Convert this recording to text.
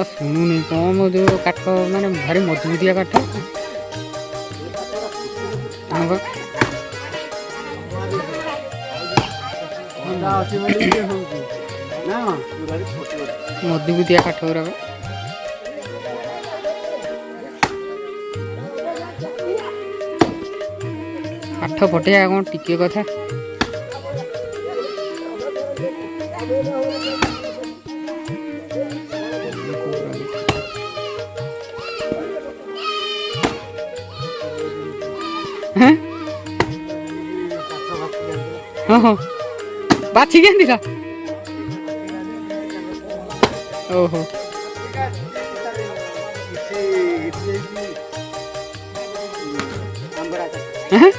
शुणुनि कम जो काठ माने भारी मजबूतिया काठ मजबूतिया काठ गुराक काठ फटेया कौन टिके कथा हाँ बाछी के ओहो हाँ